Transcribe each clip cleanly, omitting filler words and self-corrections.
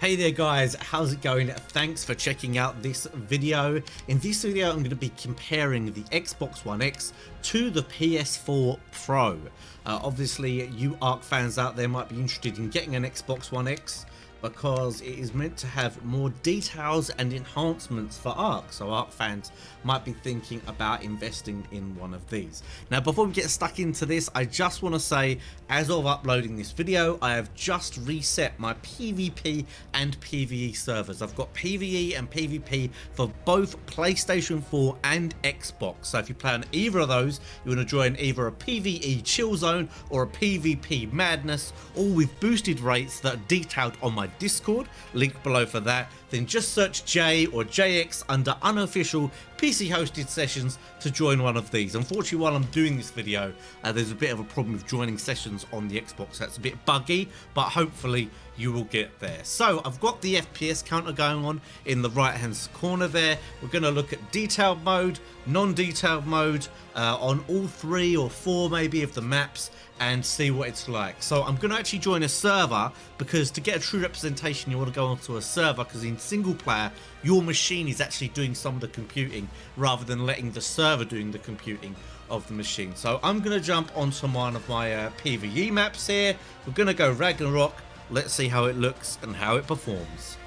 Hey there guys, how's it going? Thanks for checking out this video. In this video I'm going to be comparing the Xbox One X to the PS4 Pro. Obviously you ARC fans out there might be interested in getting an Xbox One X because it is meant to have more details and enhancements for ARC, so ARC fans might be thinking about investing in one of these. Now before we get stuck into this, I just want to say, as of uploading this video, I have just reset my PvP and PvE servers. I've got PvE and PvP for both PlayStation 4 and Xbox, so if you play on either of those, you want to join either a PvE chill zone or a PvP madness, all with boosted rates that are detailed on my Discord, link below for that. Then just search J or JX under unofficial PC hosted sessions to join one of these. Unfortunately, while I'm doing this video, there's a bit of a problem with joining sessions on the Xbox. That's a bit buggy, but hopefully you will get there. So I've got the FPS counter going on in the right hand corner there. We're going to look at detailed mode, non-detailed mode, on all 3 or 4 maybe of the maps, and see what it's like. So I'm going to actually join a server, because to get a true representation you want to go onto a server, because in single player your machine is actually doing some of the computing rather than letting the server doing the computing of the machine. So I'm going to jump onto one of my PvE maps here. We're going to go Ragnarok. Let's see how it looks and how it performs.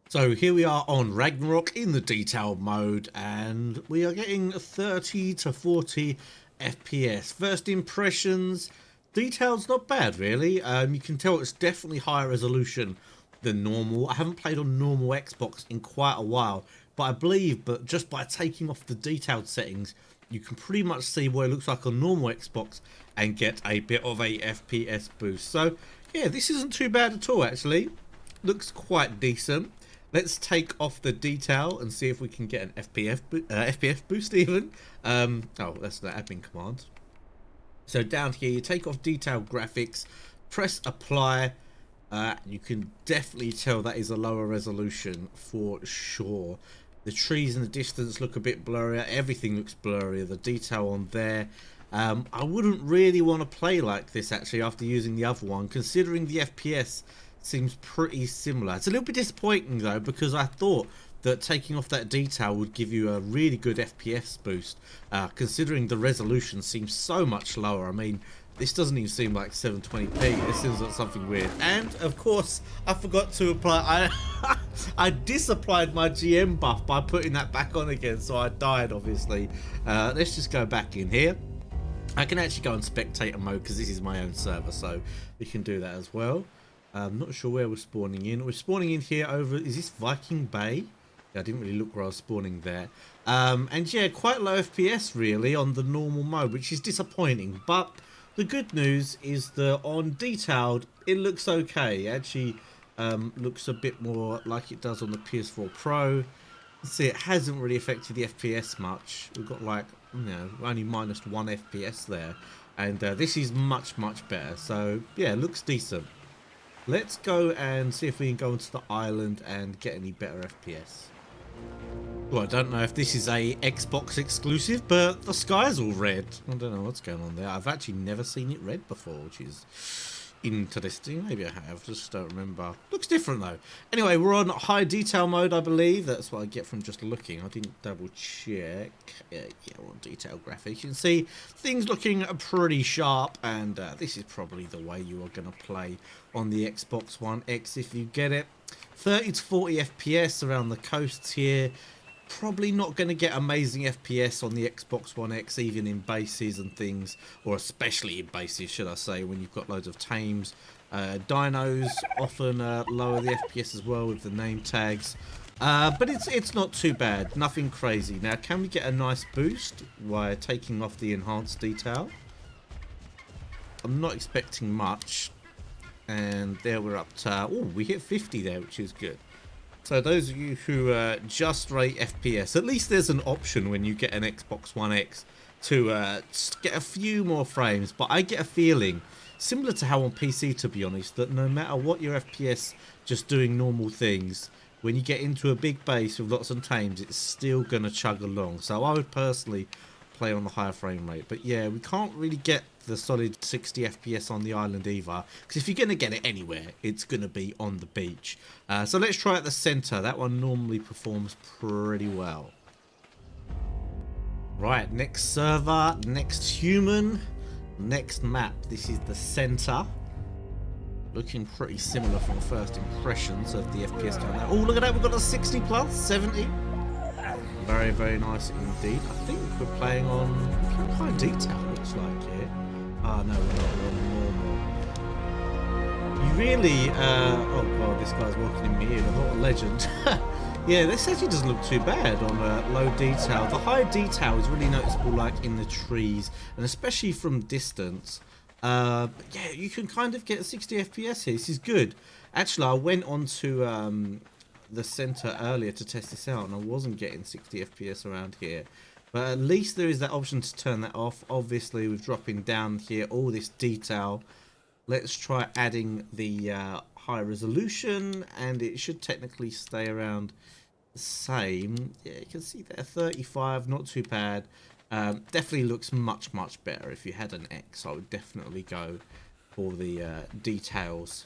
So here we are on Ragnarok in the detailed mode, and we are getting 30 to 40 FPS. First impressions, detail's not bad really. You can tell it's definitely higher resolution than normal. I haven't played on normal Xbox in quite a while, but I believe but just by taking off the detailed settings you can pretty much see what it looks like on normal Xbox and get a bit of a FPS boost. So yeah, this isn't too bad at all actually. Looks quite decent. Let's take off the detail and see if we can get an FPS boost even. Oh, that's the admin command. So down here, you take off detailed graphics, press apply. You can definitely tell that is a lower resolution for sure. The trees in the distance look a bit blurrier. Everything looks blurrier. The detail on there. I wouldn't really want to play like this actually after using the other one, considering the FPS seems pretty similar. It's a little bit disappointing though, because I thought that taking off that detail would give you a really good FPS boost, considering the resolution seems so much lower. I mean, this doesn't even seem like 720p. This seems like something weird. And of course I forgot to apply I disapplied my GM buff by putting that back on again, so I died obviously. Let's just go back in here. I can actually go in spectator mode because this is my own server, so we can do that as well. I'm not sure where we're spawning in. We're spawning in here over, is this Viking Bay? Yeah, I didn't really look where I was spawning there. And yeah, quite low FPS really on the normal mode, which is disappointing. But the good news is that on detailed, it looks okay. It actually looks a bit more like it does on the PS4 Pro. See, it hasn't really affected the FPS much. We've got like, you know, only -1 FPS there. And this is much better. So yeah, it looks decent. Let's go and see if we can go into the island and get any better FPS. Well, I don't know if this is a Xbox exclusive, but the sky's all red. I don't know what's going on there. I've actually never seen it red before, which is interesting. Maybe I have, just don't remember. Looks different though. Anyway, we're on high detail mode, I believe. That's what I get from just looking. I didn't double check. Yeah, we're on detailed graphics. You can see things looking pretty sharp, and this is probably the way you are going to play on the Xbox One X if you get it. 30 to 40 FPS around the coasts here. Probably not going to get amazing FPS on the Xbox One X, even in bases and things, or especially in bases, should I say, when you've got loads of tames. Dinos often lower the FPS as well with the name tags, but it's not too bad, nothing crazy. Now, can we get a nice boost by taking off the enhanced detail? I'm not expecting much, and there we're up to, oh, we hit 50 there, which is good. So those of you who just rate FPS, at least there's an option when you get an Xbox One X to get a few more frames. But I get a feeling, similar to how on PC to be honest, that no matter what your FPS just doing normal things, when you get into a big base with lots of tames, it's still going to chug along. So I would personally play on the higher frame rate. But yeah, we can't really get the solid 60 FPS on the island either, because if you're going to get it anywhere, it's going to be on the beach. So let's try at the center. That one normally performs pretty well. Right, next server, next human, next map. This is the center. Looking pretty similar from first impressions of the FPS count. Oh, look at that, we've got a 60 plus, 70. Very, very nice indeed. I think we're playing on high detail, looks like here. Ah, no, we're not, we're on normal. You really, oh god, this guy's walking in me in, what a legend. Yeah, this actually doesn't look too bad on low detail. The high detail is really noticeable, like in the trees, and especially from distance. Yeah, you can kind of get 60 FPS here. This is good. Actually, I went on to the center earlier to test this out, and I wasn't getting 60 FPS around here. But at least there is that option to turn that off. Obviously, with dropping down here, all this detail. Let's try adding the high resolution, and it should technically stay around the same. Yeah, you can see there, 35, not too bad. Definitely looks much, much better. If you had an X, I would definitely go for the details.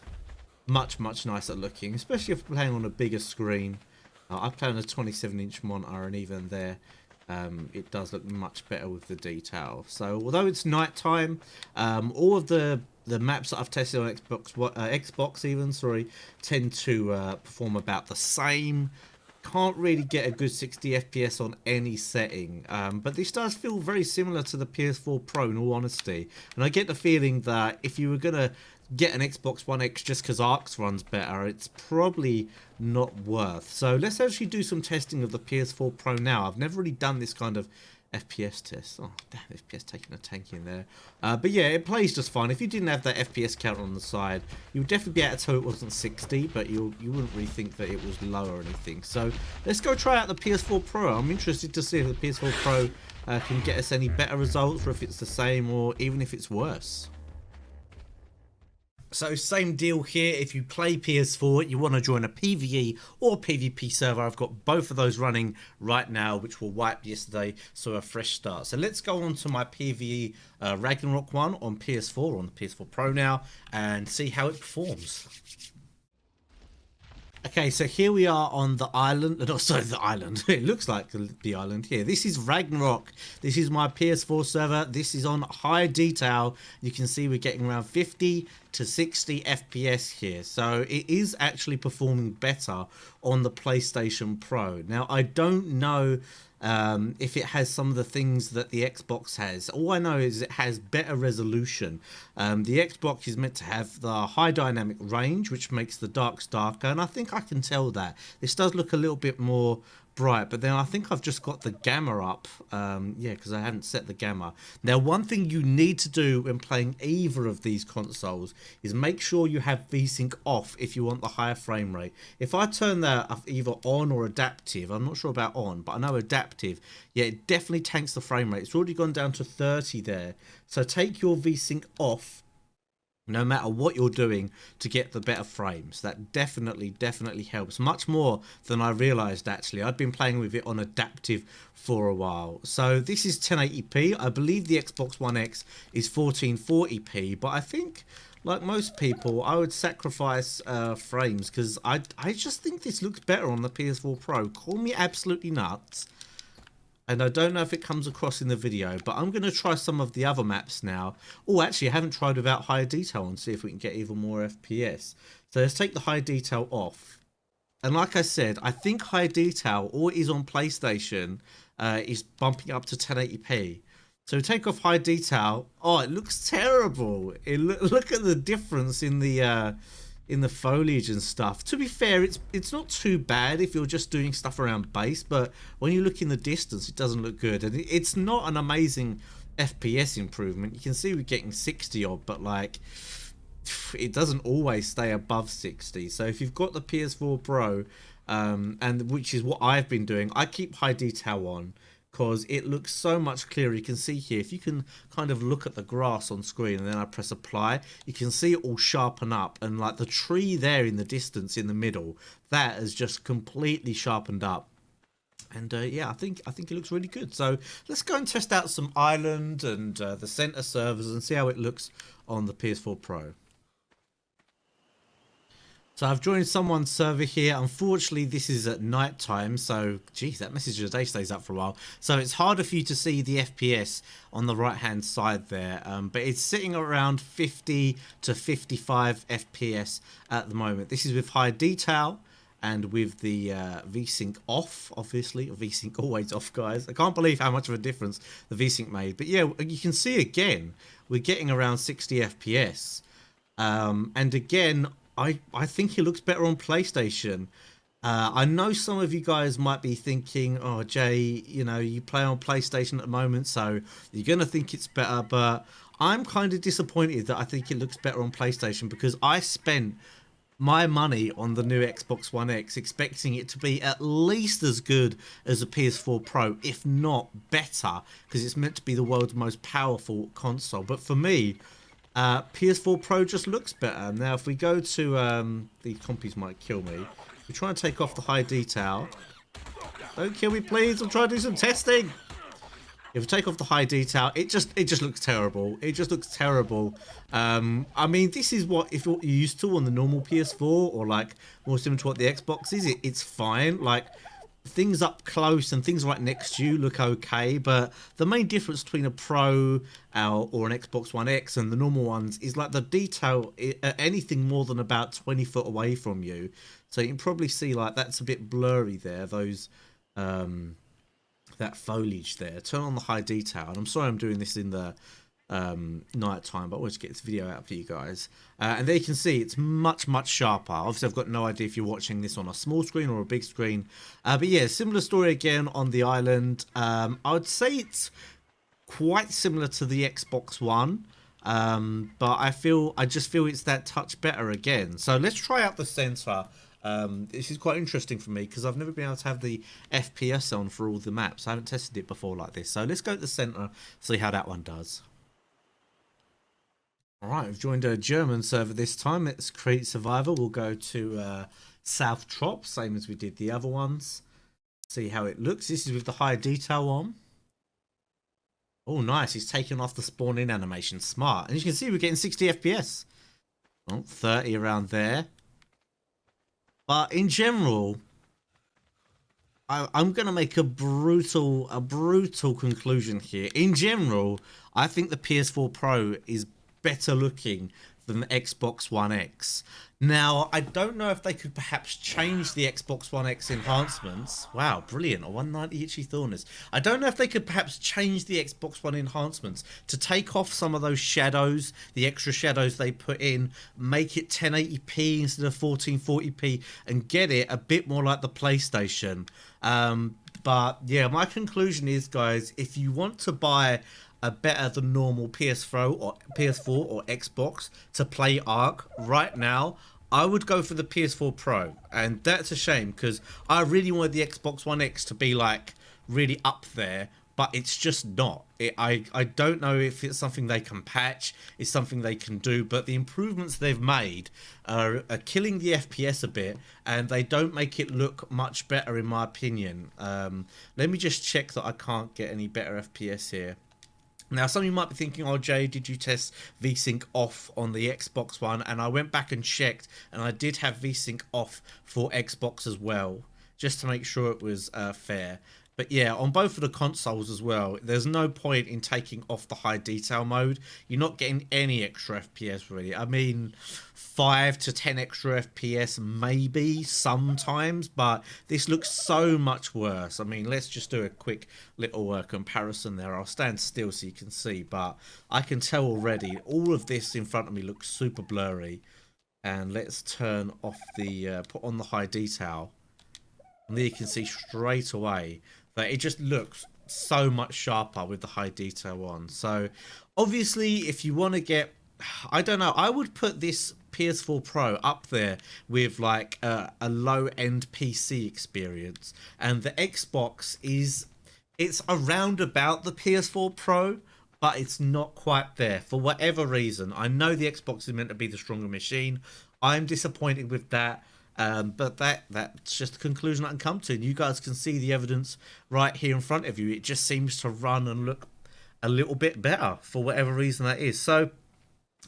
Much, much nicer looking, especially if you're playing on a bigger screen. I play on a 27-inch monitor, and even there, it does look much better with the detail. So, although it's nighttime, all of the maps that I've tested on Xbox even, sorry, tend to perform about the same. Can't really get a good 60 FPS on any setting, but this does feel very similar to the PS4 Pro in all honesty. And I get the feeling that if you were going to get an Xbox One X just because Arcs runs better, it's probably not worth. So let's actually do some testing of the PS4 Pro now. I've never really done this kind of FPS test. Oh, damn, FPS taking a tank in there. But yeah, it plays just fine. If you didn't have that FPS counter on the side, you would definitely be able to tell it wasn't 60, but you wouldn't really think that it was low or anything. So let's go try out the PS4 Pro. I'm interested to see if the PS4 Pro can get us any better results, or if it's the same, or even if it's worse. So same deal here. If you play PS4, you want to join a PvE or PvP server, I've got both of those running right now, which were wiped yesterday, so a fresh start. So let's go on to my PvE Ragnarok one on PS4, on the PS4 Pro now, and see how it performs. Okay, so here we are on the island. No, sorry, the island. It looks like the island here. This is Ragnarok. This is my PS4 server. This is on high detail. You can see we're getting around 50 to 60 FPS here. So it is actually performing better on the PlayStation Pro. Now, I don't know if it has some of the things that the Xbox has. All I know is it has better resolution. The Xbox is meant to have the high dynamic range, which makes the darks darker, and I think I can tell that. This does look a little bit more bright, but then I think I've just got the gamma up, yeah, because I haven't set the gamma. Now, one thing you need to do when playing either of these consoles is make sure you have VSync off if you want the higher frame rate. If I turn that either on or adaptive, I'm not sure about on, but I know adaptive, yeah, it definitely tanks the frame rate. It's already gone down to 30 there, so take your VSync off no matter what you're doing to get the better frames. That definitely helps, much more than I realized. Actually, I'd been playing with it on adaptive for a while. So this is 1080p. I believe the Xbox One X is 1440p, but I think, like most people, I would sacrifice frames, because I just think this looks better on the PS4 Pro. Call me absolutely nuts, and I don't know if it comes across in the video, but I'm going to try some of the other maps now. Oh, actually, I haven't tried without high detail, and see if we can get even more FPS. So let's take the high detail off. And like I said, I think high detail, or is on PlayStation, is bumping up to 1080p. So take off high detail. Oh, it looks terrible. Look at the difference in the foliage and stuff. To be fair, it's not too bad if you're just doing stuff around base, but when you look in the distance, it doesn't look good. And it's not an amazing FPS improvement. You can see we're getting 60 odd, but like, it doesn't always stay above 60. So if you've got the PS4 Pro, and which is what I've been doing, I keep high detail on, because it looks so much clearer. You can see here, if you can kind of look at the grass on screen and then I press apply, you can see it all sharpen up, and like the tree there in the distance in the middle, that has just completely sharpened up. And yeah, I think it looks really good. So let's go and test out some Island and the center servers and see how it looks on the PS4 Pro. So I've joined someone's server here. Unfortunately, this is at night time, so geez, that message of the day stays up for a while. So it's harder for you to see the FPS on the right-hand side there, but it's sitting around 50 to 55 FPS at the moment. This is with high detail and with the VSync off, obviously. VSync always off, guys. I can't believe how much of a difference the VSync made. But yeah, you can see again, we're getting around 60 FPS. And again, I think it looks better on PlayStation. I know some of you guys might be thinking, oh, Jay, you know, you play on PlayStation at the moment, so you're going to think it's better. But I'm kind of disappointed that I think it looks better on PlayStation because I spent my money on the new Xbox One X expecting it to be at least as good as a PS4 Pro, if not better, because it's meant to be the world's most powerful console. But for me, PS4 Pro just looks better. Now, if we go to the compies might kill me. We try and take off the high detail. Don't kill me, please. I'm trying to do some testing. If we take off the high detail, it just looks terrible. It just looks terrible. I mean, this is what if you're used to on the normal PS4 or like more similar to what the Xbox is. It's fine. Like things up close and things right next to you look okay, but the main difference between a Pro or an Xbox One X and the normal ones is like the detail anything more than about 20 foot away from you. So you can probably see like that's a bit blurry there, those that foliage there. Turn on the high detail, and I'm sorry I'm doing this in the night time, but I wanted to get this video out for you guys. And there you can see it's much sharper. Obviously I've got no idea if you're watching this on a small screen or a big screen, but yeah, similar story again on the Island. I would say it's quite similar to the Xbox One, but I just feel it's that touch better again. So let's try out the center. This is quite interesting for me because I've never been able to have the FPS on for all the maps. I haven't tested it before like this. So let's go to the center, see how that one does. Alright, we've joined a German server this time. Let's create Survivor. We'll go to South Trop, same as we did the other ones. See how it looks. This is with the high detail on. Oh, nice. He's taken off the spawn in animation. Smart. And you can see we're getting 60 FPS. Oh, 30 around there. But in general, I'm going to make a brutal conclusion here. In general, I think the PS4 Pro is better looking than the Xbox One X. Now, I don't know if they could perhaps change the Xbox One X enhancements. Wow, brilliant. A 190 Itchy Thorners. I don't know if they could perhaps change the Xbox One enhancements to take off some of those shadows, the extra shadows they put in, make it 1080p instead of 1440p, and get it a bit more like the PlayStation. But yeah, my conclusion is, guys, if you want to buy a better than normal PS4 or Xbox to play Ark right now, I would go for the PS4 Pro. And that's a shame because I really wanted the Xbox One X to be like really up there, but it's just not. I don't know if it's something they can patch, it's something they can do, but the improvements they've made are killing the FPS a bit, and they don't make it look much better in my opinion. Let me just check that I can't get any better FPS here. Now, some of you might be thinking, oh, Jay, did you test VSync off on the Xbox One? And I went back and checked, and I did have VSync off for Xbox as well, just to make sure it was fair. But yeah, on both of the consoles as well, there's no point in taking off the high detail mode. You're not getting any extra FPS really. I mean, 5 to 10 extra FPS maybe sometimes, but this looks so much worse. I mean, let's just do a quick little comparison there. I'll stand still so you can see, but I can tell already all of this in front of me looks super blurry. And let's turn off the, put on the high detail. And there you can see straight away that it just looks so much sharper with the high detail on. So obviously if you want to get, I don't know, I would put this PS4 Pro up there with like a low-end PC experience, and the Xbox it's around about the PS4 Pro, but it's not quite there for whatever reason. I know the Xbox is meant to be the stronger machine. I'm disappointed with that. But that's just the conclusion I can come to. And you guys can see the evidence right here in front of you. It just seems to run and look a little bit better for whatever reason that is. So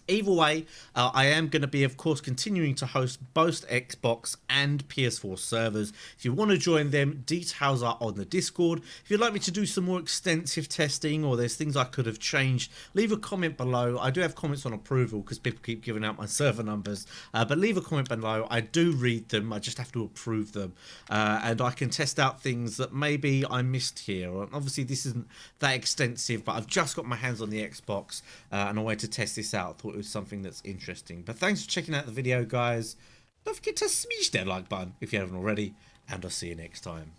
either way, I am going to be, of course, continuing to host both Xbox and PS4 servers. If you want to join them, details are on the Discord. If you'd like me to do some more extensive testing, or there's things I could have changed, leave a comment below. I do have comments on approval because people keep giving out my server numbers, but leave a comment below. I do read them. I just have to approve them, and I can test out things that maybe I missed here. Obviously, this isn't that extensive, but I've just got my hands on the Xbox, and I wanted to test this out. Thought it was something that's interesting. But thanks for checking out the video, guys. Don't forget to smash that like button if you haven't already, and I'll see you next time.